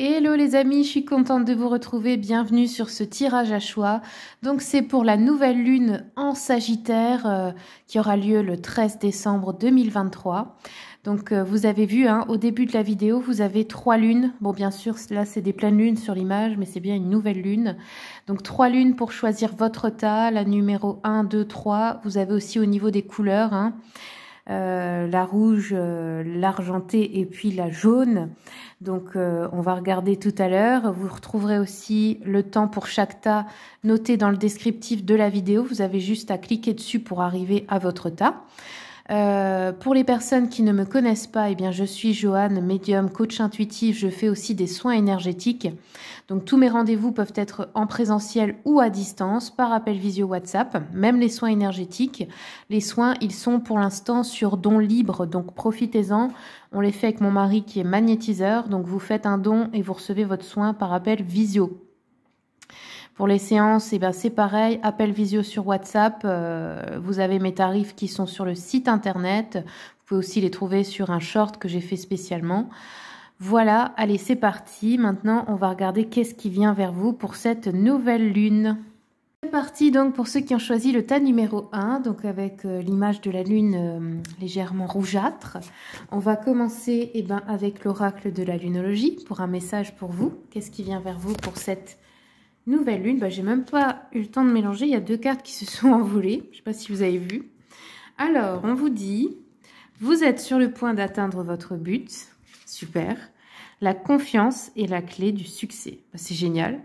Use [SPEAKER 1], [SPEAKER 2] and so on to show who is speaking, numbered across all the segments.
[SPEAKER 1] Hello les amis, je suis contente de vous retrouver, bienvenue sur ce tirage à choix. Donc c'est pour la nouvelle lune en Sagittaire qui aura lieu le 13 décembre 2023. Donc vous avez vu, au début de la vidéo, vous avez 3 lunes. Bon bien sûr, là c'est des pleines lunes sur l'image, mais c'est bien une nouvelle lune. Donc 3 lunes pour choisir votre tas, la numéro 1, 2, 3. Vous avez aussi au niveau des couleurs, la rouge, l'argenté et puis la jaune. Donc on va regarder tout à l'heure. Vous retrouverez aussi le temps pour chaque tas noté dans le descriptif de la vidéo. Vous avez juste à cliquer dessus pour arriver à votre tas. Pour les personnes qui ne me connaissent pas, eh bien, je suis Joanne, médium, coach intuitif. Je fais aussi des soins énergétiques. Donc, tous mes rendez-vous peuvent être en présentiel ou à distance, par appel visio WhatsApp, même les soins énergétiques. Les soins, ils sont pour l'instant sur don libre, donc profitez-en. On les fait avec mon mari qui est magnétiseur. Donc, vous faites un don et vous recevez votre soin par appel visio. Pour les séances, eh ben, c'est pareil, appel visio sur WhatsApp. Vous avez mes tarifs qui sont sur le site internet. Vous pouvez aussi les trouver sur un short que j'ai fait spécialement. Voilà, allez, c'est parti. Maintenant, on va regarder qu'est-ce qui vient vers vous pour cette nouvelle lune. C'est parti donc pour ceux qui ont choisi le tas numéro 1, donc avec l'image de la lune légèrement rougeâtre. On va commencer avec l'oracle de la lunologie pour un message pour vous. Qu'est-ce qui vient vers vous pour cette nouvelle lune? J'ai même pas eu le temps de mélanger. Il y a 2 cartes qui se sont envolées. Je ne sais pas si vous avez vu. Alors, on vous dit, vous êtes sur le point d'atteindre votre but. Super. La confiance est la clé du succès. C'est génial.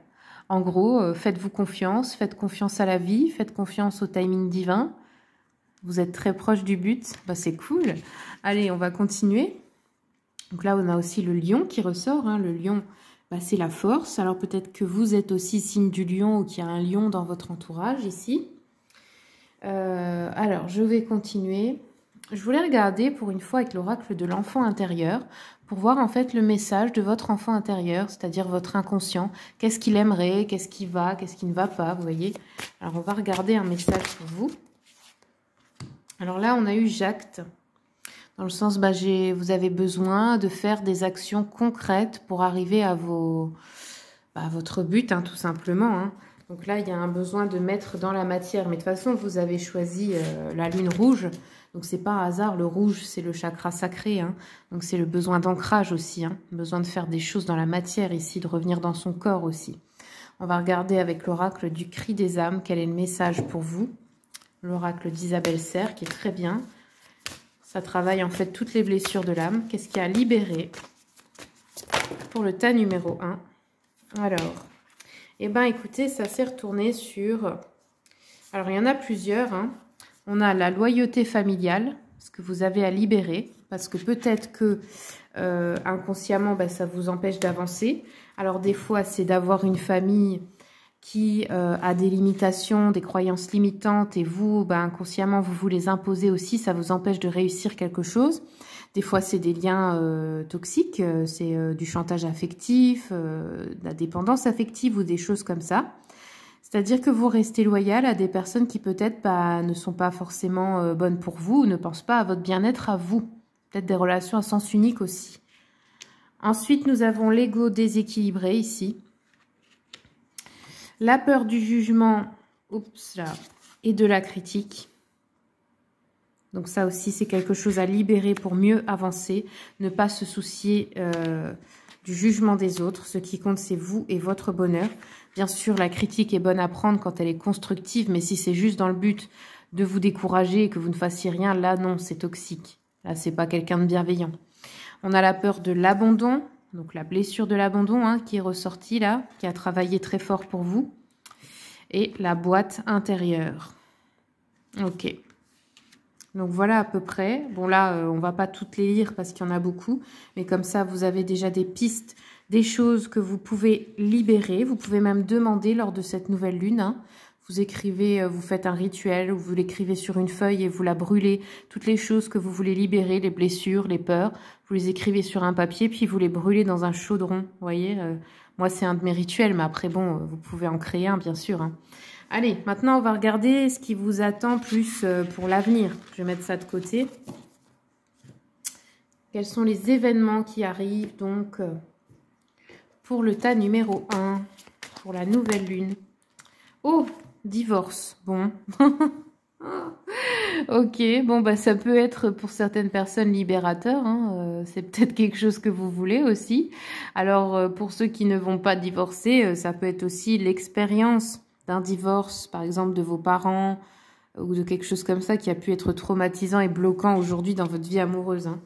[SPEAKER 1] En gros, faites-vous confiance. Faites confiance à la vie. Faites confiance au timing divin. Vous êtes très proche du but. C'est cool. Allez, on va continuer. Donc là, on a aussi le lion qui ressort. Le lion, c'est la force. Alors peut-être que vous êtes aussi signe du lion ou qu'il y a un lion dans votre entourage ici. Alors, je vais continuer. Je voulais regarder pour une fois avec l'oracle de l'enfant intérieur pour voir en fait le message de votre enfant intérieur, c'est-à-dire votre inconscient. Qu'est-ce qu'il aimerait, qu'est-ce qui va, qu'est-ce qui ne va pas, vous voyez. Alors, on va regarder un message pour vous. Alors là, on a eu Jacques. Dans le sens, vous avez besoin de faire des actions concrètes pour arriver à votre but, tout simplement. Donc là, il y a un besoin de mettre dans la matière. Mais de toute façon, vous avez choisi la lune rouge. Donc, c'est pas un hasard. Le rouge, c'est le chakra sacré. Donc, c'est le besoin d'ancrage aussi. Besoin de faire des choses dans la matière ici, de revenir dans son corps aussi. On va regarder avec l'oracle du cri des âmes. Quel est le message pour vous? L'oracle d'Isabelle Serre, qui est très bien. Ça travaille en fait toutes les blessures de l'âme. Qu'est-ce qu'il y a à libérer pour le tas numéro 1? Alors, écoutez, ça s'est retourné sur... Alors, il y en a plusieurs. On a la loyauté familiale, ce que vous avez à libérer. Parce que peut-être que inconsciemment, ça vous empêche d'avancer. Alors, des fois, c'est d'avoir une famille qui a des limitations, des croyances limitantes, et vous, inconsciemment, vous les imposez aussi, ça vous empêche de réussir quelque chose. Des fois, c'est des liens toxiques, c'est du chantage affectif, de la dépendance affective ou des choses comme ça. C'est-à-dire que vous restez loyal à des personnes qui peut-être ne sont pas forcément bonnes pour vous, ou ne pensent pas à votre bien-être à vous. Peut-être des relations à sens unique aussi. Ensuite, nous avons l'ego déséquilibré ici. La peur du jugement, et de la critique. Donc ça aussi, c'est quelque chose à libérer pour mieux avancer. Ne pas se soucier du jugement des autres. Ce qui compte, c'est vous et votre bonheur. Bien sûr, la critique est bonne à prendre quand elle est constructive, mais si c'est juste dans le but de vous décourager et que vous ne fassiez rien, là, non, c'est toxique. Là, c'est pas quelqu'un de bienveillant. On a la peur de l'abandon. Donc la blessure de l'abandon qui est ressortie là, qui a travaillé très fort pour vous. Et la boîte intérieure. Ok. Donc voilà à peu près. Bon là, on va pas toutes les lire parce qu'il y en a beaucoup. Mais comme ça, vous avez déjà des pistes, des choses que vous pouvez libérer. Vous pouvez même demander lors de cette nouvelle lune. Vous écrivez, vous faites un rituel, ou vous l'écrivez sur une feuille et vous la brûlez. Toutes les choses que vous voulez libérer, les blessures, les peurs, vous les écrivez sur un papier, puis vous les brûlez dans un chaudron. Vous voyez, moi, c'est un de mes rituels, mais après, bon, vous pouvez en créer un, bien sûr. Allez, maintenant, on va regarder ce qui vous attend plus pour l'avenir. Je vais mettre ça de côté. Quels sont les événements qui arrivent, donc, pour le tas numéro 1, pour la nouvelle lune. Oh, divorce. Bon. Ok, bon, bah ça peut être pour certaines personnes libérateur, hein, c'est peut-être quelque chose que vous voulez aussi. Alors, pour ceux qui ne vont pas divorcer, ça peut être aussi l'expérience d'un divorce, par exemple de vos parents, ou de quelque chose comme ça qui a pu être traumatisant et bloquant aujourd'hui dans votre vie amoureuse. Hein.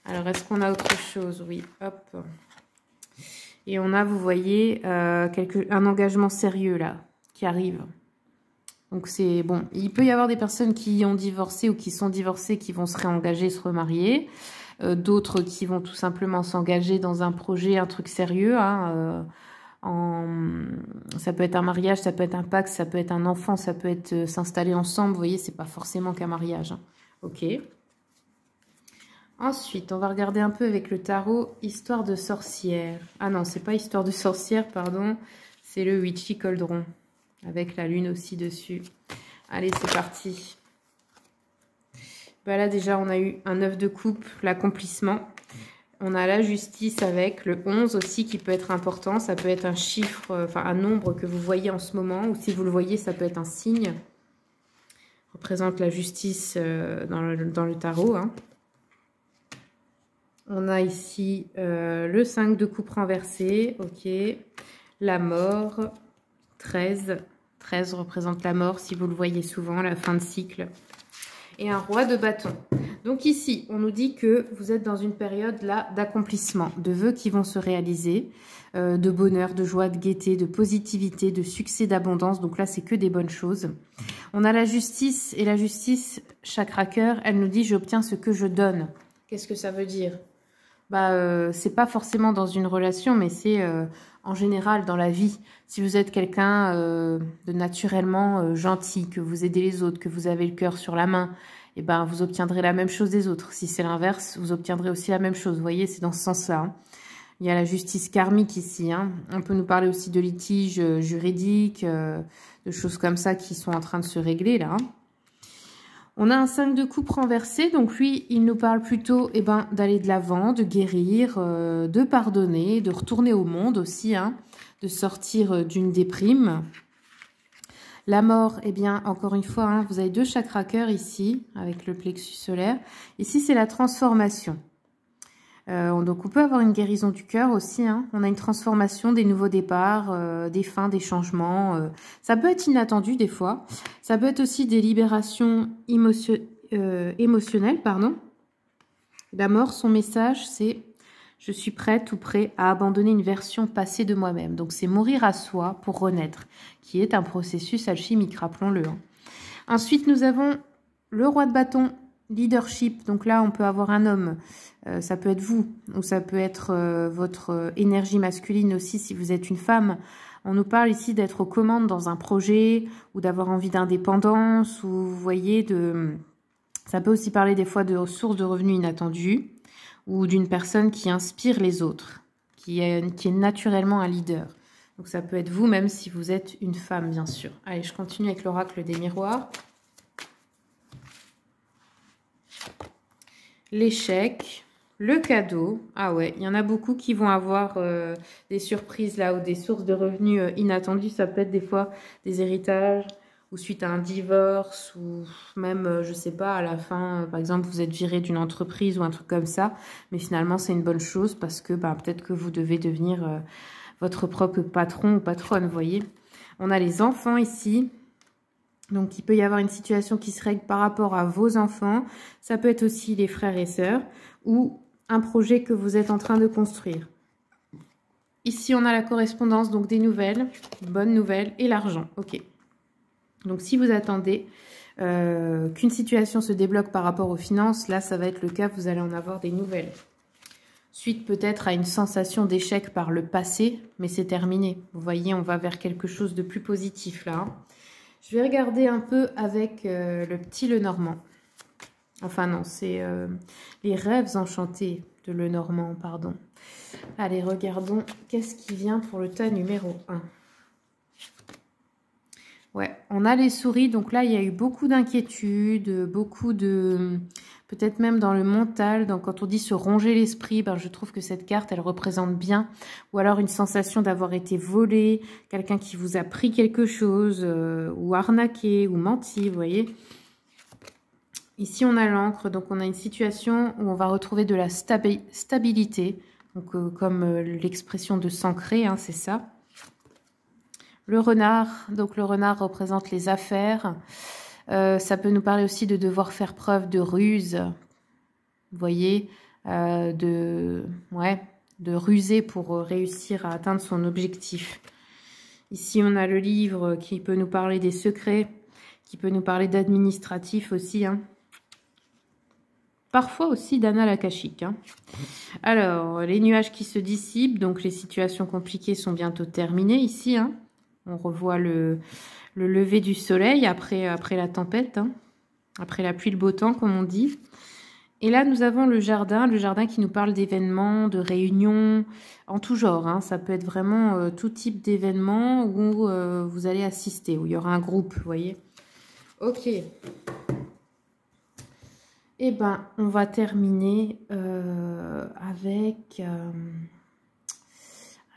[SPEAKER 1] Alors, est-ce qu'on a autre chose? Oui, hop. Et on a, vous voyez, un engagement sérieux là, qui arrive. Donc c'est bon, il peut y avoir des personnes qui ont divorcé ou qui sont divorcées qui vont se réengager, se remarier. D'autres qui vont tout simplement s'engager dans un projet, un truc sérieux. Hein, ça peut être un mariage, ça peut être un pacte, ça peut être un enfant, ça peut être s'installer ensemble. Vous voyez, c'est pas forcément qu'un mariage. Hein. Ok. Ensuite, on va regarder un peu avec le tarot Histoire de sorcière. Ah non, c'est pas Histoire de sorcière, pardon. C'est le Witchy Cauldron. Avec la lune aussi dessus. Allez, c'est parti. Bah là, déjà, on a eu un 9 de coupe, l'accomplissement. On a la justice avec le 11 aussi qui peut être important. Ça peut être un chiffre, enfin un nombre que vous voyez en ce moment. Ou si vous le voyez, ça peut être un signe. Représente la justice dans le tarot. Hein. On a ici le 5 de coupe renversé. Ok. La mort. 13. 13 représente la mort, si vous le voyez souvent, la fin de cycle. Et un roi de bâton. Donc ici, on nous dit que vous êtes dans une période là d'accomplissement, de vœux qui vont se réaliser, de bonheur, de joie, de gaieté, de positivité, de succès, d'abondance. Donc là, c'est que des bonnes choses. On a la justice, et la justice, chakra cœur, elle nous dit « j'obtiens ce que je donne ». Qu'est-ce que ça veut dire? Bah, c'est pas forcément dans une relation, mais c'est en général dans la vie. Si vous êtes quelqu'un de naturellement gentil, que vous aidez les autres, que vous avez le cœur sur la main, et ben vous obtiendrez la même chose des autres. Si c'est l'inverse, vous obtiendrez aussi la même chose. Vous voyez, c'est dans ce sens-là. Hein. Il y a la justice karmique ici. Hein. On peut nous parler aussi de litiges juridiques, de choses comme ça qui sont en train de se régler là. Hein. On a un 5 de coupe renversé, donc lui, il nous parle plutôt d'aller de l'avant, de guérir, de pardonner, de retourner au monde aussi, hein, de sortir d'une déprime. La mort, eh bien, encore une fois, hein, vous avez 2 chakras cœur ici, avec le plexus solaire. Ici, c'est la transformation. Donc, on peut avoir une guérison du cœur aussi. Hein. On a une transformation, des nouveaux départs, des fins, des changements. Ça peut être inattendu des fois. Ça peut être aussi des libérations émotionnelles. Pardon. La mort, son message, c'est « je suis prête ou prêt à abandonner une version passée de moi-même ». Donc, c'est mourir à soi pour renaître, qui est un processus alchimique, rappelons-le. Hein. Ensuite, nous avons le roi de bâton. Leadership, donc là on peut avoir un homme, ça peut être vous, ou ça peut être votre énergie masculine aussi si vous êtes une femme. On nous parle ici d'être aux commandes dans un projet, ou d'avoir envie d'indépendance, ou vous voyez, ça peut aussi parler des fois de sources de revenus inattendues, ou d'une personne qui inspire les autres, qui est naturellement un leader. Donc ça peut être vous, même si vous êtes une femme, bien sûr. Allez, je continue avec l'oracle des miroirs. L'échec, le cadeau. Ah ouais, il y en a beaucoup qui vont avoir des surprises là ou des sources de revenus inattendues. Ça peut être des fois des héritages ou suite à un divorce ou même, je sais pas, à la fin, par exemple, vous êtes viré d'une entreprise ou un truc comme ça. Mais finalement, c'est une bonne chose parce que peut-être que vous devez devenir votre propre patron ou patronne, vous voyez. On a les enfants ici. Donc, il peut y avoir une situation qui se règle par rapport à vos enfants. Ça peut être aussi les frères et sœurs ou un projet que vous êtes en train de construire. Ici, on a la correspondance, donc des nouvelles, bonnes nouvelles et l'argent. Ok. Donc, si vous attendez qu'une situation se débloque par rapport aux finances, là, ça va être le cas, vous allez en avoir des nouvelles. Suite peut-être à une sensation d'échec par le passé, mais c'est terminé. Vous voyez, on va vers quelque chose de plus positif là. Je vais regarder un peu avec le petit Lenormand. Enfin non, c'est les rêves enchantés de Lenormand, pardon. Allez, regardons qu'est-ce qui vient pour le tas numéro 1. Ouais, on a les souris. Donc là, il y a eu beaucoup d'inquiétudes, beaucoup de peut-être même dans le mental. Donc, quand on dit se ronger l'esprit, ben, je trouve que cette carte, elle représente bien. Ou alors une sensation d'avoir été volé, quelqu'un qui vous a pris quelque chose, ou arnaqué, ou menti, vous voyez. Ici, on a l'encre, donc on a une situation où on va retrouver de la stabilité. Donc, comme l'expression de s'ancrer, hein, c'est ça. Le renard, donc le renard représente les affaires. Ça peut nous parler aussi de devoir faire preuve de ruse, vous voyez, de ruser pour réussir à atteindre son objectif. Ici, on a le livre qui peut nous parler des secrets, qui peut nous parler d'administratif aussi, hein. Parfois aussi d'annales akashiques, hein. Alors, les nuages qui se dissipent, donc les situations compliquées sont bientôt terminées ici, hein. On revoit le lever du soleil après la tempête, hein. Après la pluie, le beau temps, comme on dit. Et là, nous avons le jardin qui nous parle d'événements, de réunions, en tout genre, hein. Ça peut être vraiment tout type d'événements où vous allez assister, où il y aura un groupe, vous voyez. Ok. Eh ben, on va terminer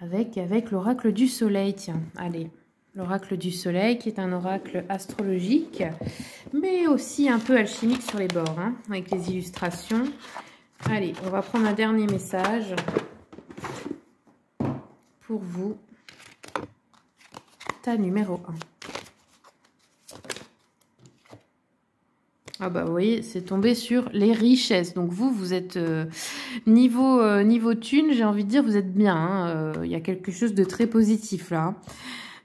[SPEAKER 1] avec l'oracle du soleil. Tiens, allez. L'oracle du soleil, qui est un oracle astrologique, mais aussi un peu alchimique sur les bords, hein, avec les illustrations. Allez, on va prendre un dernier message pour vous. Ta numéro 1. Ah bah vous voyez, c'est tombé sur les richesses. Donc vous êtes niveau thune, j'ai envie de dire, vous êtes bien, hein. Il y a quelque chose de très positif là.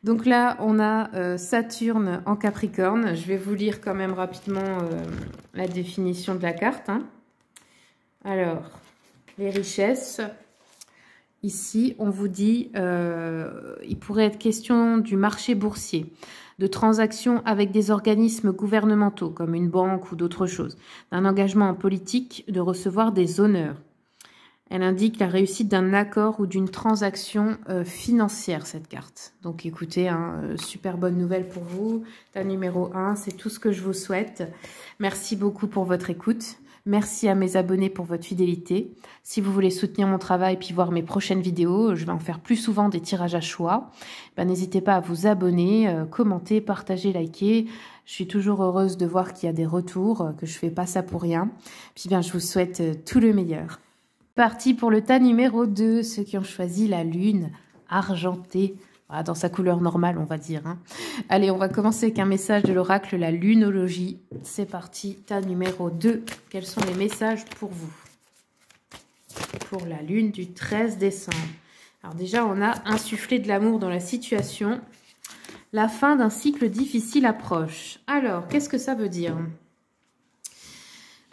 [SPEAKER 1] Donc là, on a Saturne en Capricorne. Je vais vous lire quand même rapidement la définition de la carte, hein. Alors, les richesses. Ici, on vous dit, il pourrait être question du marché boursier, de transactions avec des organismes gouvernementaux, comme une banque ou d'autres choses, d'un engagement en politique, de recevoir des honneurs. Elle indique la réussite d'un accord ou d'une transaction financière, cette carte. Donc écoutez, hein, super bonne nouvelle pour vous. Ta numéro 1, c'est tout ce que je vous souhaite. Merci beaucoup pour votre écoute. Merci à mes abonnés pour votre fidélité. Si vous voulez soutenir mon travail puis voir mes prochaines vidéos, je vais en faire plus souvent des tirages à choix. Ben, n'hésitez pas à vous abonner, commenter, partager, liker. Je suis toujours heureuse de voir qu'il y a des retours, que je fais pas ça pour rien. Puis bien, je vous souhaite tout le meilleur. Parti pour le tas numéro 2, ceux qui ont choisi la lune argentée. Voilà, dans sa couleur normale, on va dire, hein. Allez, on va commencer avec un message de l'oracle, la lunologie. C'est parti, tas numéro 2. Quels sont les messages pour vous? Pour la lune du 13 décembre. Alors déjà, on a insufflé de l'amour dans la situation. La fin d'un cycle difficile approche. Alors, qu'est-ce que ça veut dire?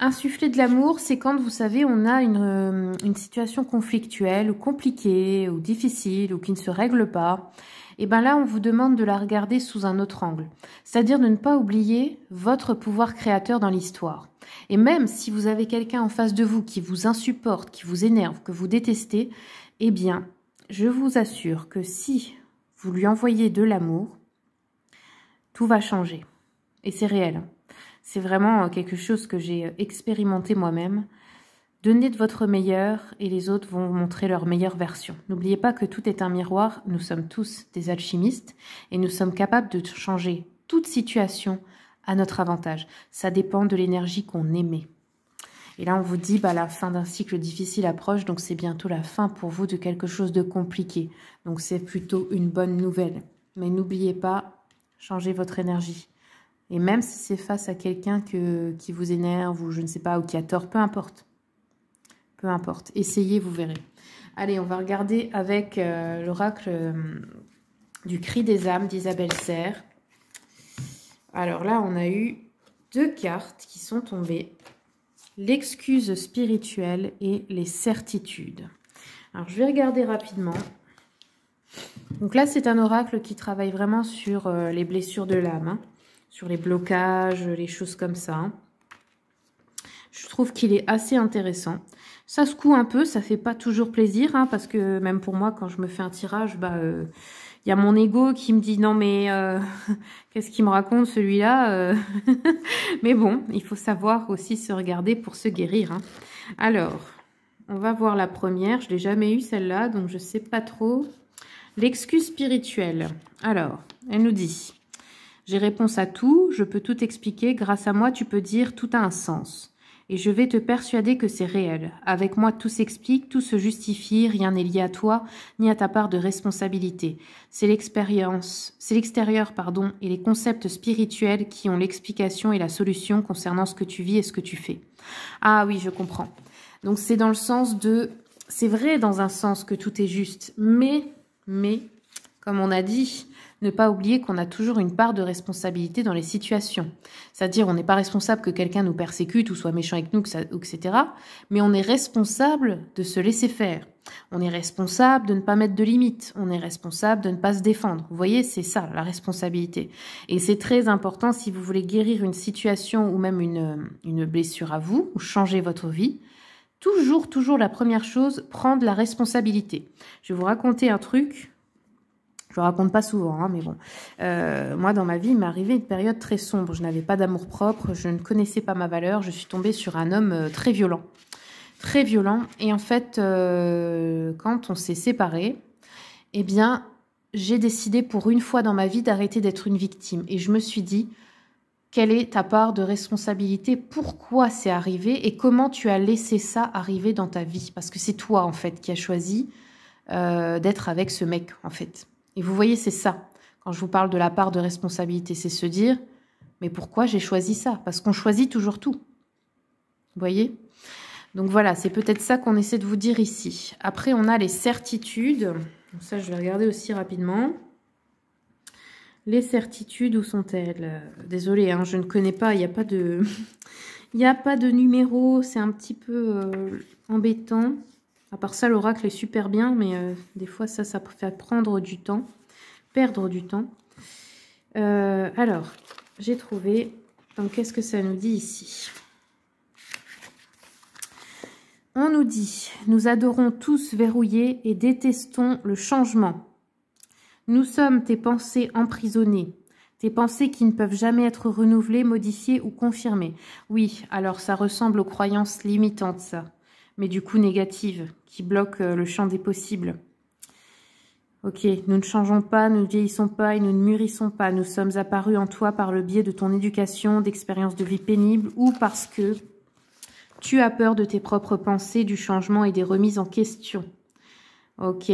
[SPEAKER 1] Insuffler de l'amour, c'est quand, vous savez, on a une situation conflictuelle ou compliquée ou difficile ou qui ne se règle pas. Et bien là, on vous demande de la regarder sous un autre angle. C'est-à-dire de ne pas oublier votre pouvoir créateur dans l'histoire. Et même si vous avez quelqu'un en face de vous qui vous insupporte, qui vous énerve, que vous détestez, eh bien, je vous assure que si vous lui envoyez de l'amour, tout va changer. Et c'est réel. C'est vraiment quelque chose que j'ai expérimenté moi-même. Donnez de votre meilleur et les autres vont montrer leur meilleure version. N'oubliez pas que tout est un miroir. Nous sommes tous des alchimistes et nous sommes capables de changer toute situation à notre avantage. Ça dépend de l'énergie qu'on émet. Et là, on vous dit, bah, la fin d'un cycle difficile approche, donc c'est bientôt la fin pour vous de quelque chose de compliqué. Donc c'est plutôt une bonne nouvelle. Mais n'oubliez pas, changez votre énergie. Et même si c'est face à quelqu'un qui vous énerve ou je ne sais pas, ou qui a tort, peu importe. Peu importe. Essayez, vous verrez. Allez, on va regarder avec l'oracle du cri des âmes d'Isabelle Serre. Alors là, on a eu 2 cartes qui sont tombées. L'excuse spirituelle et les certitudes. Alors, je vais regarder rapidement. Donc là, c'est un oracle qui travaille vraiment sur les blessures de l'âme, hein. Sur les blocages, les choses comme ça. Je trouve qu'il est assez intéressant. Ça secoue un peu, ça fait pas toujours plaisir, hein, parce que même pour moi, quand je me fais un tirage, bah, Il y a mon ego qui me dit non mais qu'est-ce qu'il me raconte celui-là Mais bon, il faut savoir aussi se regarder pour se guérir. Hein. Alors, on va voir la première. Je l'ai jamais eue celle-là, donc je sais pas trop. L'excuse spirituelle. Alors, elle nous dit: j'ai réponse à tout, je peux tout expliquer. Grâce à moi, tu peux dire tout a un sens. Et je vais te persuader que c'est réel. Avec moi, tout s'explique, tout se justifie, rien n'est lié à toi, ni à ta part de responsabilité. C'est l'expérience, c'est l'extérieur, pardon, et les concepts spirituels qui ont l'explication et la solution concernant ce que tu vis et ce que tu fais. Ah oui, je comprends. Donc c'est dans le sens de... C'est vrai dans un sens que tout est juste, mais, comme on a dit... Ne pas oublier qu'on a toujours une part de responsabilité dans les situations. C'est-à-dire, on n'est pas responsable que quelqu'un nous persécute ou soit méchant avec nous, etc. Mais on est responsable de se laisser faire. On est responsable de ne pas mettre de limites. On est responsable de ne pas se défendre. Vous voyez, c'est ça, la responsabilité. Et c'est très important si vous voulez guérir une situation ou même une blessure à vous, ou changer votre vie. Toujours la première chose, prendre la responsabilité. Je vais vous raconter un truc... Je ne raconte pas souvent, hein, mais bon. Moi, dans ma vie, il m'est arrivé une période très sombre. Je n'avais pas d'amour-propre, je ne connaissais pas ma valeur. Je suis tombée sur un homme très violent. Très violent. Et en fait, quand on s'est séparés, eh bien, j'ai décidé pour une fois dans ma vie d'arrêter d'être une victime. Et je me suis dit, quelle est ta part de responsabilité? Pourquoi c'est arrivé? Et comment tu as laissé ça arriver dans ta vie? Parce que c'est toi, en fait, qui as choisi d'être avec ce mec, en fait. Et vous voyez, c'est ça. Quand je vous parle de la part de responsabilité, c'est se dire, mais pourquoi j'ai choisi ça? Parce qu'on choisit toujours tout. Vous voyez? Donc voilà, c'est peut-être ça qu'on essaie de vous dire ici. Après, on a les certitudes. Donc ça, je vais regarder aussi rapidement. Les certitudes, où sont-elles? Désolée, hein, je ne connais pas, il n'y a pas de... Il n'y a pas de numéro, c'est un petit peu embêtant. À part ça, l'oracle est super bien, mais des fois, ça fait prendre du temps, perdre du temps. Alors, j'ai trouvé. Donc, qu'est-ce que ça nous dit ici? On nous dit, nous adorons tous verrouiller et détestons le changement. Nous sommes tes pensées emprisonnées, tes pensées qui ne peuvent jamais être renouvelées, modifiées ou confirmées. Oui, alors ça ressemble aux croyances limitantes, ça. Mais du coup négatives, qui bloquent le champ des possibles. Ok, nous ne changeons pas, nous ne vieillissons pas et nous ne mûrissons pas. Nous sommes apparus en toi par le biais de ton éducation, d'expériences de vie pénibles ou parce que tu as peur de tes propres pensées, du changement et des remises en question. Ok,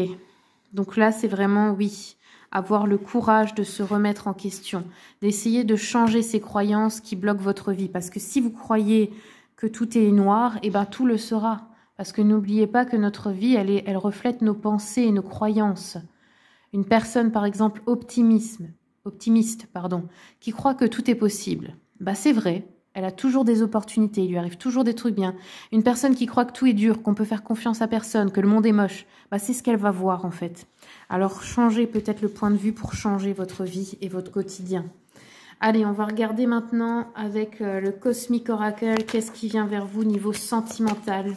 [SPEAKER 1] donc là c'est vraiment, oui, avoir le courage de se remettre en question, d'essayer de changer ces croyances qui bloquent votre vie. Parce que si vous croyez que tout est noir, eh ben tout le sera. Parce que n'oubliez pas que notre vie, elle reflète nos pensées et nos croyances. Une personne, par exemple, optimiste, qui croit que tout est possible, bah c'est vrai, elle a toujours des opportunités, il lui arrive toujours des trucs bien. Une personne qui croit que tout est dur, qu'on peut faire confiance à personne, que le monde est moche, bah c'est ce qu'elle va voir en fait. Alors changez peut-être le point de vue pour changer votre vie et votre quotidien. Allez, on va regarder maintenant avec le Cosmic Oracle, qu'est-ce qui vient vers vous niveau sentimental.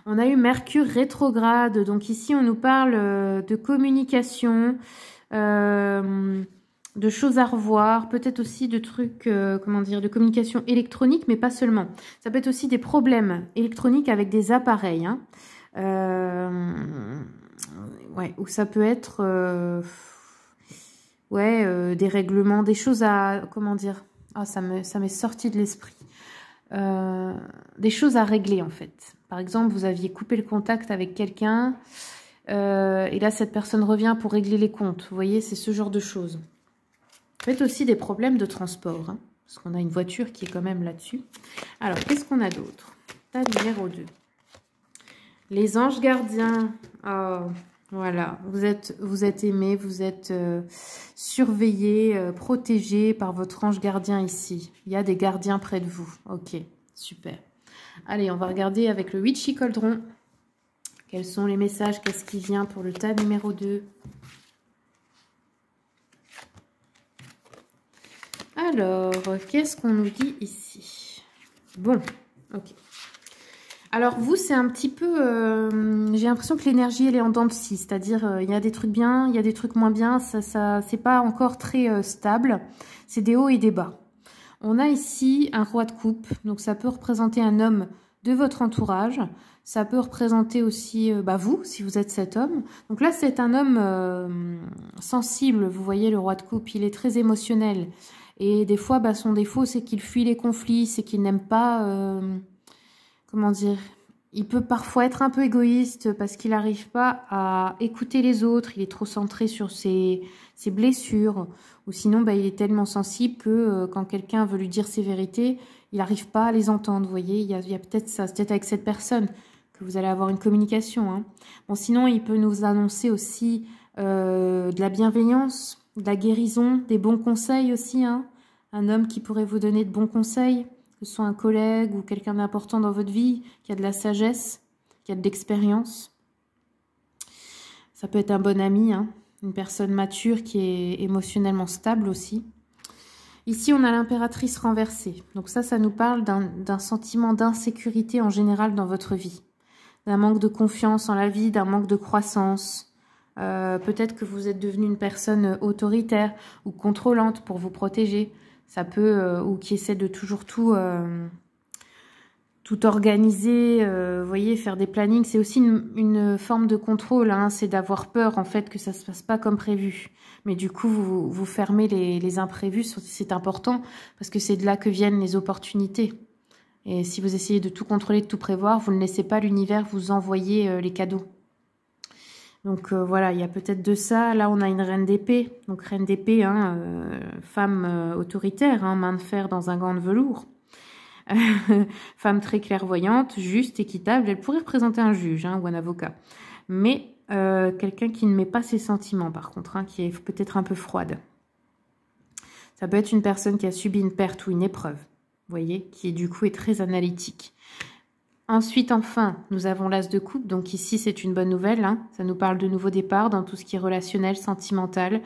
[SPEAKER 1] On a eu Mercure rétrograde, donc ici on nous parle de communication, de choses à revoir, peut-être aussi de trucs, de communication électronique, mais pas seulement. Ça peut être aussi des problèmes électroniques avec des appareils, hein. Ouais, ou ça peut être, des règlements, des choses à, ah, ça m'est sorti de l'esprit. Des choses à régler en fait. Par exemple, vous aviez coupé le contact avec quelqu'un et là cette personne revient pour régler les comptes. Vous voyez, c'est ce genre de choses. Peut-être aussi des problèmes de transport, hein, parce qu'on a une voiture qui est quand même là-dessus. Alors, qu'est-ce qu'on a d'autre? Table numéro 2. Les anges gardiens. Oh, voilà, vous êtes aimé, vous êtes surveillé, protégé par votre ange gardien ici. Il y a des gardiens près de vous. Ok, super. Allez, on va regarder avec le Witchy Cauldron. Quels sont les messages? Qu'est-ce qui vient pour le tas numéro 2? Alors, qu'est-ce qu'on nous dit ici? Bon, ok. Alors vous, c'est un petit peu... j'ai l'impression que l'énergie, elle est en dents de scie. C'est-à-dire, il y a des trucs bien, il y a des trucs moins bien. Ça, c'est pas encore très stable. C'est des hauts et des bas. On a ici un roi de coupe. Donc ça peut représenter un homme de votre entourage. Ça peut représenter aussi vous, si vous êtes cet homme. Donc là, c'est un homme sensible. Vous voyez, le roi de coupe, il est très émotionnel. Et des fois, son défaut, c'est qu'il fuit les conflits, c'est qu'il n'aime pas... comment dire, il peut parfois être un peu égoïste parce qu'il n'arrive pas à écouter les autres, il est trop centré sur ses blessures, ou sinon il est tellement sensible que quand quelqu'un veut lui dire ses vérités, il n'arrive pas à les entendre, vous voyez, il y a peut-être ça, c'est peut-être avec cette personne que vous allez avoir une communication. Hein. Bon, sinon, il peut nous annoncer aussi de la bienveillance, de la guérison, des bons conseils aussi, hein. Un homme qui pourrait vous donner de bons conseils, que ce soit un collègue ou quelqu'un d'important dans votre vie, qui a de la sagesse, qui a de l'expérience. Ça peut être un bon ami, hein, une personne mature qui est émotionnellement stable aussi. Ici, on a l'impératrice renversée. Donc ça nous parle d'un sentiment d'insécurité en général dans votre vie. D'un manque de confiance en la vie, d'un manque de croissance. Peut-être que vous êtes devenu une personne autoritaire ou contrôlante pour vous protéger. Ça peut, ou qui essaie de toujours tout organiser, vous voyez, faire des plannings. C'est aussi une forme de contrôle, hein, c'est d'avoir peur en fait que ça se passe pas comme prévu. Mais du coup, vous fermez les imprévus, c'est important parce que c'est de là que viennent les opportunités. Et si vous essayez de tout contrôler, de tout prévoir, vous ne laissez pas l'univers vous envoyer les cadeaux. Donc voilà, il y a peut-être de ça. Là, on a une reine d'épée. Donc reine d'épée, hein, femme autoritaire, hein, main de fer dans un gant de velours. Femme très clairvoyante, juste, équitable. Elle pourrait représenter un juge, hein, ou un avocat. Mais quelqu'un qui ne met pas ses sentiments, par contre, hein, qui est peut-être un peu froide. Ça peut être une personne qui a subi une perte ou une épreuve, vous voyez, qui du coup est très analytique. Ensuite, enfin, nous avons l'as de coupe. Donc ici, c'est une bonne nouvelle. Hein. Ça nous parle de nouveau départ dans tout ce qui est relationnel, sentimental,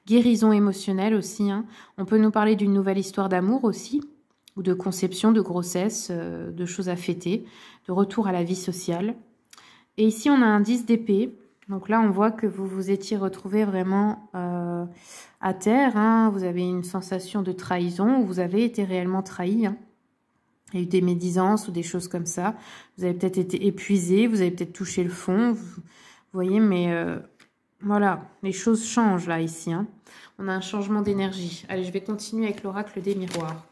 [SPEAKER 1] guérison émotionnelle aussi. Hein. On peut nous parler d'une nouvelle histoire d'amour aussi, ou de conception, de grossesse, de choses à fêter, de retour à la vie sociale. Et ici, on a un 10 d'épée. Donc là, on voit que vous vous étiez retrouvé vraiment à terre. Hein. Vous avez une sensation de trahison, ou vous avez été réellement trahi. Hein. Il y a eu des médisances ou des choses comme ça. Vous avez peut-être été épuisé, vous avez peut-être touché le fond. Vous voyez, mais voilà, les choses changent là, ici. Hein. On a un changement d'énergie. Allez, je vais continuer avec l'oracle des miroirs.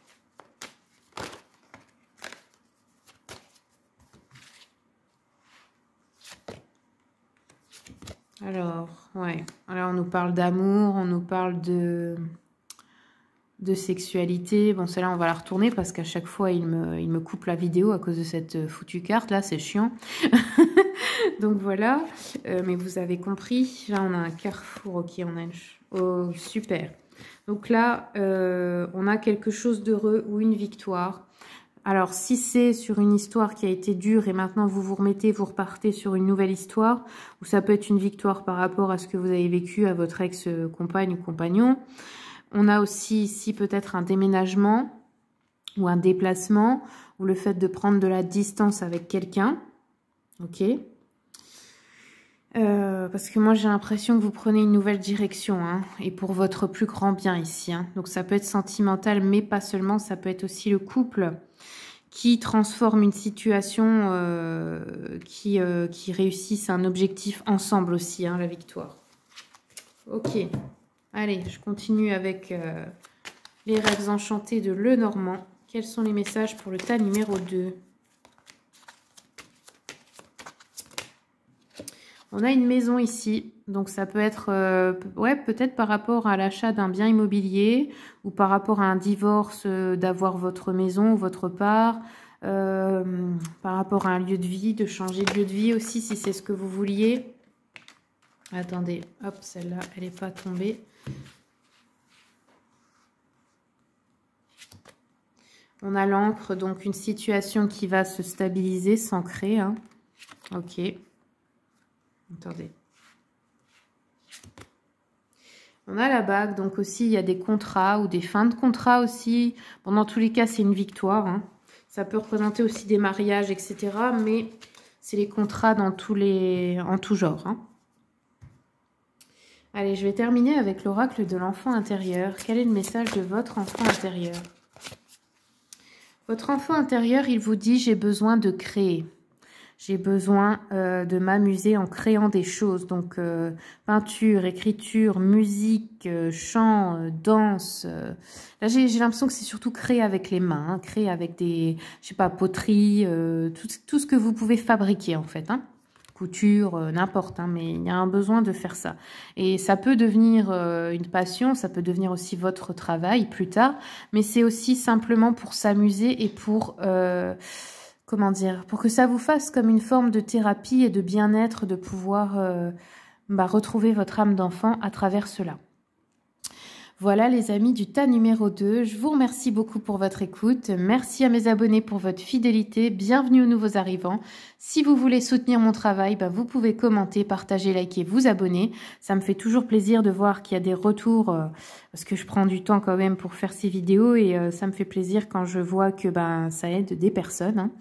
[SPEAKER 1] Alors, ouais. Alors, on nous parle d'amour, on nous parle de sexualité. Bon, celle-là, on va la retourner parce qu'à chaque fois, il me coupe la vidéo à cause de cette foutue carte. Là, c'est chiant. Donc, voilà. Mais vous avez compris. Là, on a un carrefour. Ok, on a une... Oh, super. Donc là, on a quelque chose d'heureux ou une victoire. Alors, si c'est sur une histoire qui a été dure et maintenant vous vous remettez, vous repartez sur une nouvelle histoire, ou ça peut être une victoire par rapport à ce que vous avez vécu à votre ex-compagne ou compagnon. On a aussi ici peut-être un déménagement ou un déplacement ou le fait de prendre de la distance avec quelqu'un. Ok. Parce que moi j'ai l'impression que vous prenez une nouvelle direction hein, et pour votre plus grand bien ici. Hein. Donc ça peut être sentimental mais pas seulement, ça peut être aussi le couple qui transforme une situation, qui réussisse un objectif ensemble aussi, hein, la victoire. Ok. Allez, je continue avec les rêves enchantés de Lenormand. Quels sont les messages pour le tas numéro 2? On a une maison ici, donc ça peut être ouais, peut-être par rapport à l'achat d'un bien immobilier ou par rapport à un divorce, d'avoir votre maison, votre part, par rapport à un lieu de vie, de changer de lieu de vie aussi si c'est ce que vous vouliez. Attendez, hop, celle-là, elle n'est pas tombée. On a l'encre, donc une situation qui va se stabiliser, s'ancrer. Hein. Ok. Attendez. On a la bague, donc aussi il y a des contrats ou des fins de contrat aussi. Bon, dans tous les cas, c'est une victoire. Hein. Ça peut représenter aussi des mariages, etc. Mais c'est les contrats en tout genre. Hein. Allez, je vais terminer avec l'oracle de l'enfant intérieur. Quel est le message de votre enfant intérieur? Votre enfant intérieur, il vous dit « j'ai besoin de créer ». J'ai besoin de m'amuser en créant des choses. Donc, peinture, écriture, musique, chant, danse. Là, j'ai l'impression que c'est surtout créer avec les mains. Hein, créer avec des, je sais pas, poterie, tout ce que vous pouvez fabriquer, en fait. Hein. Couture, n'importe. Hein, mais il y a un besoin de faire ça. Et ça peut devenir une passion. Ça peut devenir aussi votre travail plus tard. Mais c'est aussi simplement pour s'amuser et pour... comment dire, pour que ça vous fasse comme une forme de thérapie et de bien-être, de pouvoir retrouver votre âme d'enfant à travers cela. Voilà les amis du tas numéro 2, je vous remercie beaucoup pour votre écoute, merci à mes abonnés pour votre fidélité, bienvenue aux nouveaux arrivants. Si vous voulez soutenir mon travail, vous pouvez commenter, partager, liker, vous abonner. Ça me fait toujours plaisir de voir qu'il y a des retours, parce que je prends du temps quand même pour faire ces vidéos et ça me fait plaisir quand je vois que ça aide des personnes. Hein.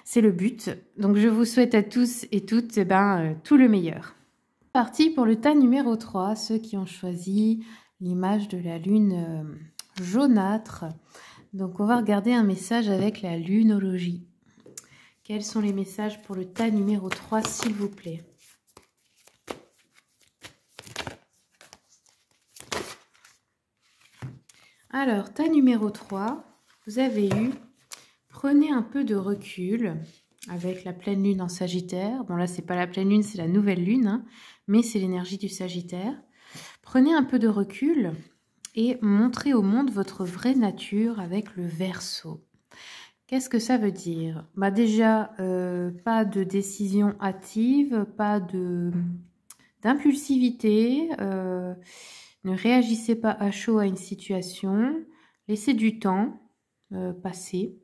[SPEAKER 1] C'est le but. Donc je vous souhaite à tous et toutes tout le meilleur. Parti pour le tas numéro 3, ceux qui ont choisi l'image de la lune jaunâtre. Donc on va regarder un message avec la lunologie. Quels sont les messages pour le tas numéro 3, s'il vous plaît? Alors, tas numéro 3, vous avez eu, prenez un peu de recul avec la pleine lune en Sagittaire. Bon là, c'est pas la pleine lune, c'est la nouvelle lune, hein, mais c'est l'énergie du Sagittaire. Prenez un peu de recul et montrez au monde votre vraie nature avec le Verseau. Qu'est-ce que ça veut dire? Déjà, pas de décision hâtive, pas d'impulsivité, ne réagissez pas à chaud à une situation, laissez du temps passer.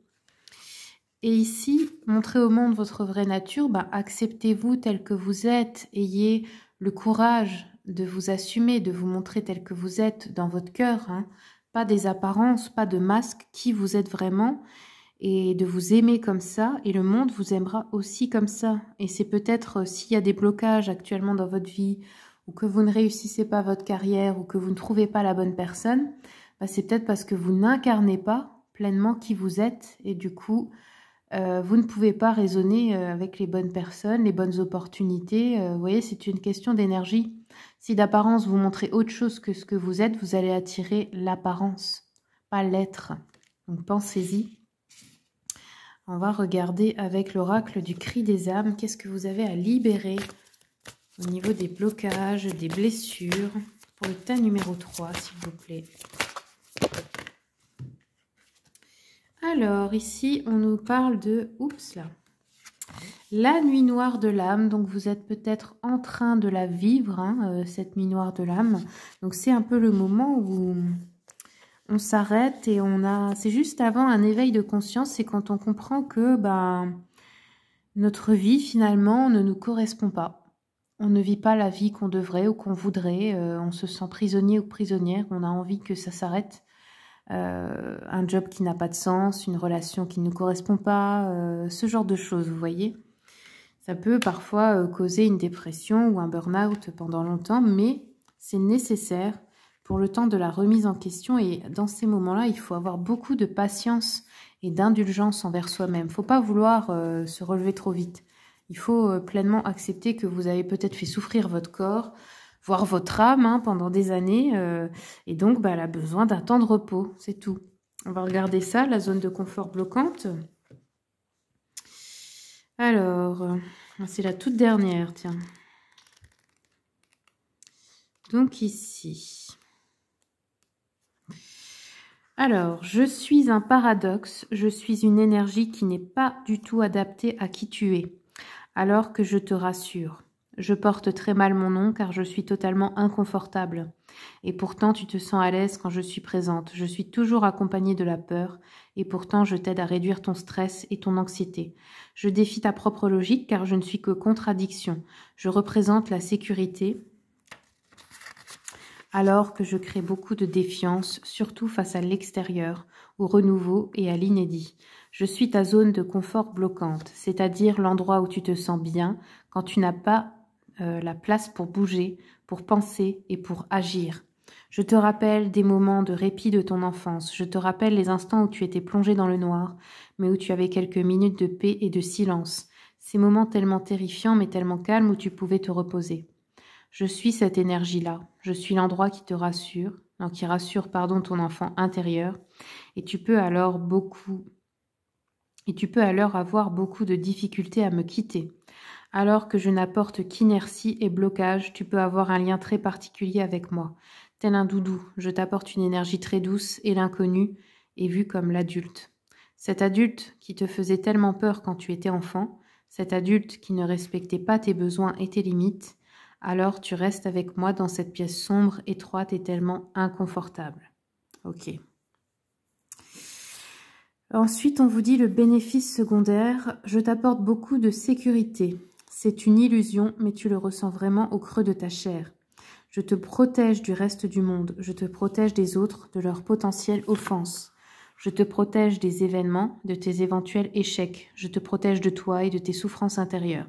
[SPEAKER 1] Et ici, montrez au monde votre vraie nature, acceptez-vous tel que vous êtes, ayez le courage de vous assumer, de vous montrer tel que vous êtes dans votre cœur, hein. Pas des apparences, pas de masque, qui vous êtes vraiment, et de vous aimer comme ça, et le monde vous aimera aussi comme ça. Et c'est peut-être s'il y a des blocages actuellement dans votre vie, ou que vous ne réussissez pas votre carrière, ou que vous ne trouvez pas la bonne personne, c'est peut-être parce que vous n'incarnez pas pleinement qui vous êtes, et du coup, vous ne pouvez pas raisonner avec les bonnes personnes, les bonnes opportunités. Vous voyez, c'est une question d'énergie. Si d'apparence vous montrez autre chose que ce que vous êtes, vous allez attirer l'apparence, pas l'être. Donc pensez-y. On va regarder avec l'oracle du cri des âmes. Qu'est-ce que vous avez à libérer au niveau des blocages, des blessures, pour le tas numéro 3, s'il vous plaît. Alors, ici, on nous parle de... Oups, là. La nuit noire de l'âme. Donc, vous êtes peut-être en train de la vivre, hein, cette nuit noire de l'âme. Donc, c'est un peu le moment où on s'arrête et on a... C'est juste avant un éveil de conscience. C'est quand on comprend que notre vie, finalement, ne nous correspond pas. On ne vit pas la vie qu'on devrait ou qu'on voudrait. On se sent prisonnier ou prisonnière. On a envie que ça s'arrête. Un job qui n'a pas de sens, une relation qui ne nous correspond pas, ce genre de choses, vous voyez. Ça peut parfois causer une dépression ou un burn-out pendant longtemps, mais c'est nécessaire pour le temps de la remise en question. Et dans ces moments-là, il faut avoir beaucoup de patience et d'indulgence envers soi-même. Il ne faut pas vouloir se relever trop vite. Il faut pleinement accepter que vous avez peut-être fait souffrir votre corps, voire votre âme pendant des années, et donc elle a besoin d'un temps de repos, c'est tout. On va regarder ça, la zone de confort bloquante. Alors, c'est la toute dernière, tiens. Donc ici. Alors, je suis un paradoxe, je suis une énergie qui n'est pas du tout adaptée à qui tu es, alors que je te rassure. Je porte très mal mon nom car je suis totalement inconfortable. Et pourtant, tu te sens à l'aise quand je suis présente. Je suis toujours accompagnée de la peur et pourtant, je t'aide à réduire ton stress et ton anxiété. Je défie ta propre logique car je ne suis que contradiction. Je représente la sécurité. alors que je crée beaucoup de défiance, surtout face à l'extérieur, au renouveau et à l'inédit. Je suis ta zone de confort bloquante, c'est-à-dire l'endroit où tu te sens bien quand tu n'as pas la place pour bouger, pour penser et pour agir. Je te rappelle des moments de répit de ton enfance, je te rappelle les instants où tu étais plongé dans le noir, mais où tu avais quelques minutes de paix et de silence, ces moments tellement terrifiants mais tellement calmes où tu pouvais te reposer. Je suis cette énergie-là, je suis l'endroit qui te rassure, non, qui rassure, pardon, ton enfant intérieur, et tu peux alors avoir beaucoup de difficultés à me quitter. Alors que je n'apporte qu'inertie et blocage, tu peux avoir un lien très particulier avec moi. Tel un doudou, je t'apporte une énergie très douce et l'inconnu est vu comme l'adulte. Cet adulte qui te faisait tellement peur quand tu étais enfant, cet adulte qui ne respectait pas tes besoins et tes limites, alors tu restes avec moi dans cette pièce sombre, étroite et tellement inconfortable. Ok. Ensuite, on vous dit le bénéfice secondaire. Je t'apporte beaucoup de sécurité. C'est une illusion, mais tu le ressens vraiment au creux de ta chair. Je te protège du reste du monde. Je te protège des autres, de leur potentielle offense. Je te protège des événements, de tes éventuels échecs. Je te protège de toi et de tes souffrances intérieures.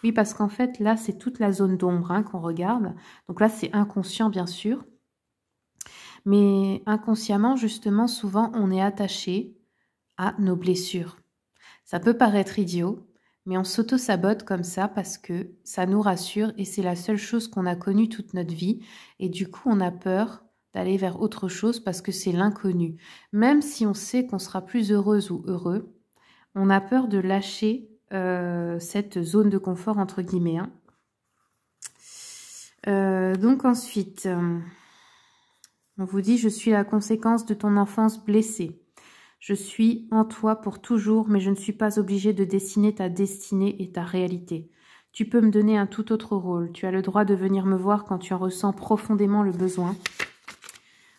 [SPEAKER 1] Oui, parce qu'en fait, là, c'est toute la zone d'ombre qu'on regarde. Donc là, c'est inconscient, bien sûr. Mais inconsciemment, justement, souvent, on est attaché à nos blessures. Ça peut paraître idiot, mais on s'auto-sabote comme ça parce que ça nous rassure et c'est la seule chose qu'on a connue toute notre vie. Et du coup, on a peur d'aller vers autre chose parce que c'est l'inconnu. Même si on sait qu'on sera plus heureuse ou heureux, on a peur de lâcher cette zone de confort, entre guillemets. Donc ensuite, on vous dit « Je suis la conséquence de ton enfance blessée ». Je suis en toi pour toujours, mais je ne suis pas obligée de dessiner ta destinée et ta réalité. Tu peux me donner un tout autre rôle. Tu as le droit de venir me voir quand tu en ressens profondément le besoin,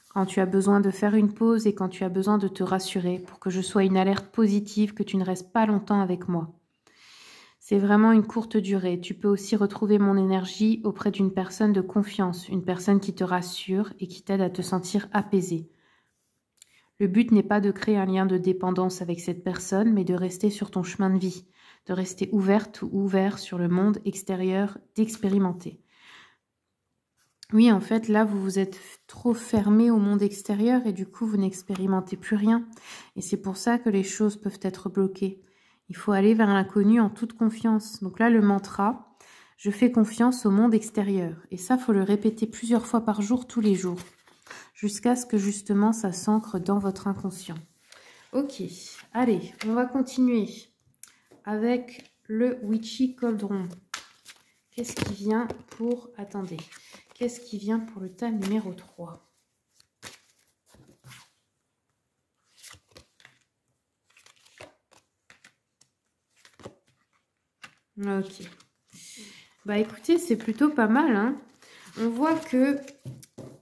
[SPEAKER 1] quand tu as besoin de faire une pause et quand tu as besoin de te rassurer pour que je sois une alerte positive, que tu ne restes pas longtemps avec moi. C'est vraiment une courte durée. Tu peux aussi retrouver mon énergie auprès d'une personne de confiance, une personne qui te rassure et qui t'aide à te sentir apaisée. Le but n'est pas de créer un lien de dépendance avec cette personne, mais de rester sur ton chemin de vie, de rester ouverte ou ouvert sur le monde extérieur, d'expérimenter. Oui, en fait, là, vous vous êtes trop fermé au monde extérieur et du coup, vous n'expérimentez plus rien. Et c'est pour ça que les choses peuvent être bloquées. Il faut aller vers l'inconnu en toute confiance. Donc là, le mantra, je fais confiance au monde extérieur. Et ça, il faut le répéter plusieurs fois par jour, tous les jours, jusqu'à ce que justement ça s'ancre dans votre inconscient. Ok, allez, on va continuer avec le Witchy Cauldron. Qu'est-ce qui vient pour... Attendez, qu'est-ce qui vient pour le tas numéro 3 ? Ok. Bah écoutez, c'est plutôt pas mal, hein. On voit que...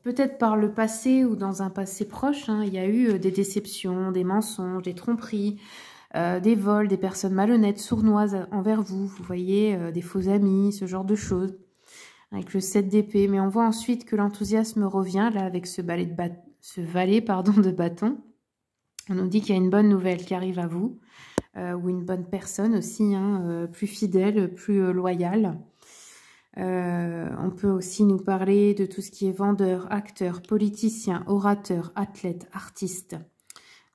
[SPEAKER 1] peut-être par le passé ou dans un passé proche, il y a eu des déceptions, des mensonges, des tromperies, des vols, des personnes malhonnêtes, sournoises envers vous. Vous voyez, des faux amis, ce genre de choses, avec le 7 d'épée. Mais on voit ensuite que l'enthousiasme revient, là, avec ce valet de bâton. On nous dit qu'il y a une bonne nouvelle qui arrive à vous, ou une bonne personne aussi, plus fidèle, plus loyale. On peut aussi nous parler de tout ce qui est vendeur, acteur, politicien, orateur, athlète, artiste.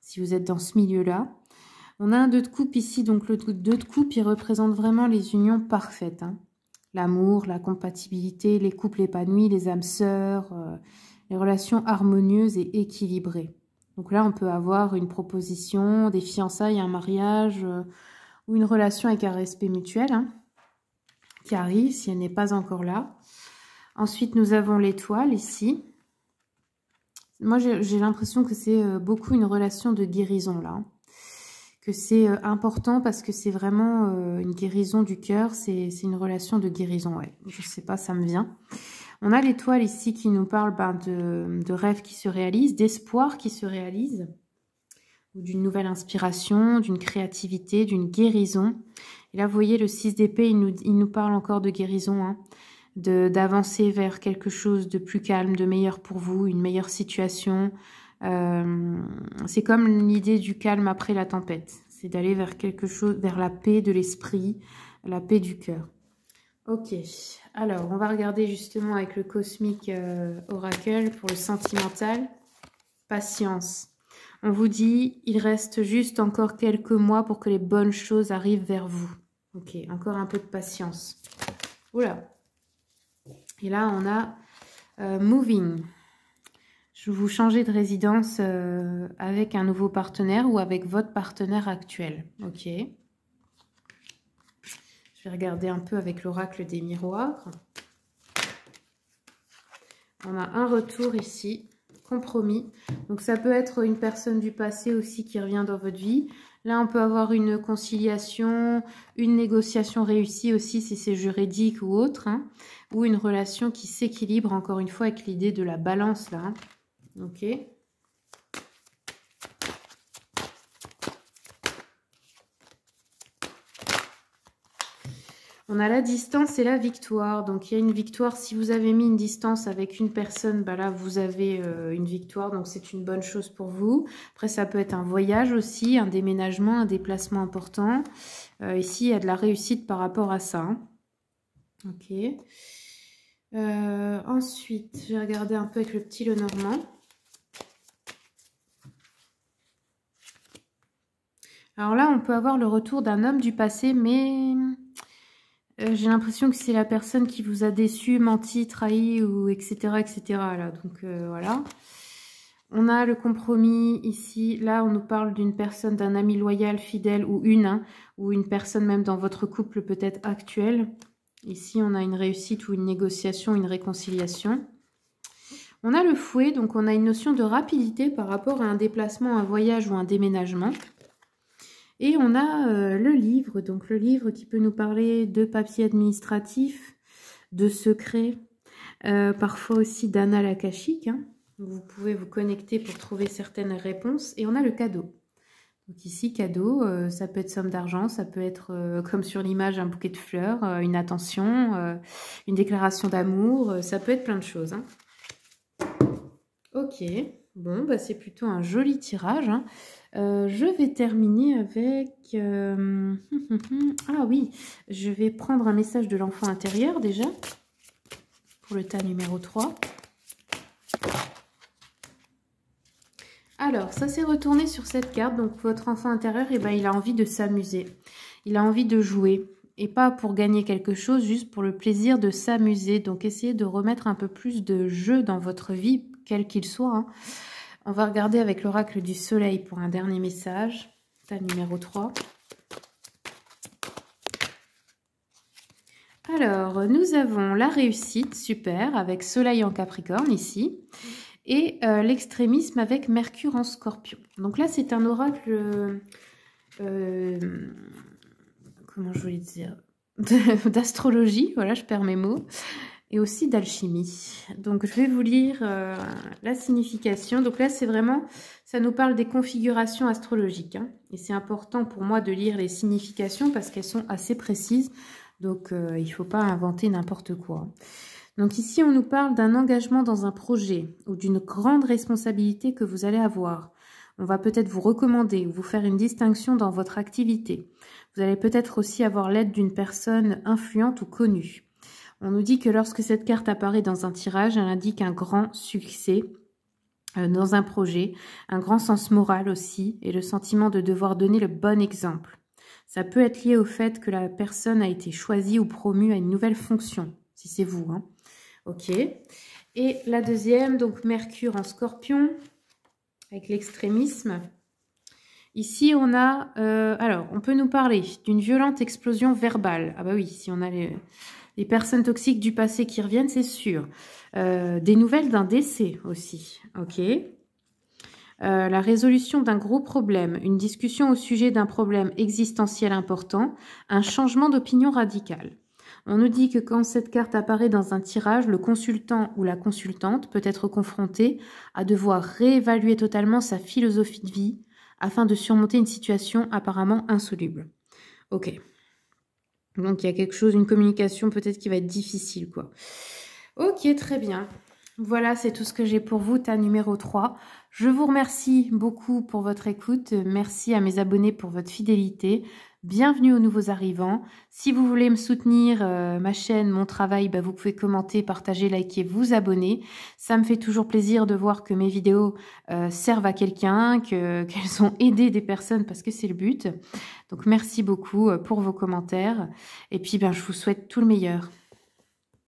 [SPEAKER 1] Si vous êtes dans ce milieu-là. On a un 2 de coupe ici, donc le 2 de coupe, il représente vraiment les unions parfaites. L'amour, la compatibilité, les couples épanouis, les âmes sœurs, les relations harmonieuses et équilibrées. Donc là, on peut avoir une proposition, des fiançailles, un mariage ou une relation avec un respect mutuel, qui arrive si elle n'est pas encore là. Ensuite, nous avons l'étoile ici. Moi, j'ai l'impression que c'est beaucoup une relation de guérison là. Que c'est important parce que c'est vraiment une guérison du cœur. C'est une relation de guérison, ouais. Je sais pas, ça me vient. On a l'étoile ici qui nous parle de rêves qui se réalisent, d'espoir qui se réalisent, ou d'une nouvelle inspiration, d'une créativité, d'une guérison. Et là, vous voyez, le 6 d'épée, il nous parle encore de guérison, d'avancer vers quelque chose de plus calme, de meilleur pour vous, une meilleure situation. C'est comme l'idée du calme après la tempête. C'est d'aller vers quelque chose, vers la paix de l'esprit, la paix du cœur. Ok, alors on va regarder justement avec le Cosmic Oracle pour le sentimental. Patience. On vous dit, il reste juste encore quelques mois pour que les bonnes choses arrivent vers vous. Ok, encore un peu de patience. Oula. Et là, on a Moving. Je vous changez de résidence avec un nouveau partenaire ou avec votre partenaire actuel. Ok. Je vais regarder un peu avec l'oracle des miroirs. On a un retour ici. Compromis. Donc ça peut être une personne du passé aussi qui revient dans votre vie. Là, on peut avoir une conciliation, une négociation réussie aussi si c'est juridique ou autre, hein, ou une relation qui s'équilibre encore une fois avec l'idée de la balance là. Hein. Ok. On a la distance et la victoire. Donc, il y a une victoire. Si vous avez mis une distance avec une personne, bah là, vous avez une victoire. Donc, c'est une bonne chose pour vous. Après, ça peut être un voyage aussi, un déménagement, un déplacement important. Ici, il y a de la réussite par rapport à ça. Hein. Ok. Ensuite, je vais regarder un peu avec le petit Lenormand. Alors là, on peut avoir le retour d'un homme du passé, mais... j'ai l'impression que c'est la personne qui vous a déçu, menti, trahi, ou etc. etc. Là. Donc voilà. On a le compromis ici. Là, on nous parle d'une personne, d'un ami loyal, fidèle, ou ou une personne même dans votre couple peut-être actuel. Ici, on a une réussite ou une négociation, une réconciliation. On a le fouet, donc on a une notion de rapidité par rapport à un déplacement, un voyage ou un déménagement. Et on a le livre, donc le livre qui peut nous parler de papiers administratifs, de secrets, parfois aussi d'annales akashiques. Hein. Vous pouvez vous connecter pour trouver certaines réponses. Et on a le cadeau. Donc ici, cadeau, ça peut être somme d'argent, ça peut être, comme sur l'image, un bouquet de fleurs, une attention, une déclaration d'amour, ça peut être plein de choses. Hein. Ok, bon, bah, c'est plutôt un joli tirage. Hein. Je vais terminer avec... ah oui, je vais prendre un message de l'enfant intérieur déjà, pour le tas numéro 3. Alors, ça s'est retourné sur cette carte. Donc, votre enfant intérieur, eh ben, il a envie de s'amuser. Il a envie de jouer. Et pas pour gagner quelque chose, juste pour le plaisir de s'amuser. Donc, essayez de remettre un peu plus de jeu dans votre vie, quel qu'il soit. Hein. On va regarder avec l'oracle du soleil pour un dernier message. Tas numéro 3. Alors, nous avons la réussite, super, avec soleil en Capricorne ici. Et l'extrémisme avec Mercure en Scorpion. Donc là, c'est un oracle, comment je voulais dire, d'astrologie, voilà, je perds mes mots, et aussi d'alchimie. Donc je vais vous lire la signification. Donc là, c'est vraiment, ça nous parle des configurations astrologiques. Hein, et c'est important pour moi de lire les significations parce qu'elles sont assez précises. Donc il ne faut pas inventer n'importe quoi. Donc ici, on nous parle d'un engagement dans un projet ou d'une grande responsabilité que vous allez avoir. On va peut-être vous recommander ou vous faire une distinction dans votre activité. Vous allez peut-être aussi avoir l'aide d'une personne influente ou connue. On nous dit que lorsque cette carte apparaît dans un tirage, elle indique un grand succès dans un projet, un grand sens moral aussi et le sentiment de devoir donner le bon exemple. Ça peut être lié au fait que la personne a été choisie ou promue à une nouvelle fonction, si c'est vous, hein. Ok. Et la deuxième, donc Mercure en Scorpion, avec l'extrémisme. Ici, on a... alors, on peut nous parler d'une violente explosion verbale. Ah bah oui, si on a les personnes toxiques du passé qui reviennent, c'est sûr. Des nouvelles d'un décès aussi. Ok. La résolution d'un gros problème, une discussion au sujet d'un problème existentiel important, un changement d'opinion radicale. On nous dit que quand cette carte apparaît dans un tirage, le consultant ou la consultante peut être confronté à devoir réévaluer totalement sa philosophie de vie afin de surmonter une situation apparemment insoluble. Ok. Donc, il y a quelque chose, une communication peut-être qui va être difficile, quoi. Ok, très bien. Voilà, c'est tout ce que j'ai pour vous, tas numéro 3. Je vous remercie beaucoup pour votre écoute. Merci à mes abonnés pour votre fidélité. Bienvenue aux nouveaux arrivants. Si vous voulez me soutenir, ma chaîne, mon travail, bah, vous pouvez commenter, partager, liker, vous abonner. Ça me fait toujours plaisir de voir que mes vidéos servent à quelqu'un, qu'elles ont aidé des personnes parce que c'est le but. Donc merci beaucoup pour vos commentaires. Et puis ben, je vous souhaite tout le meilleur.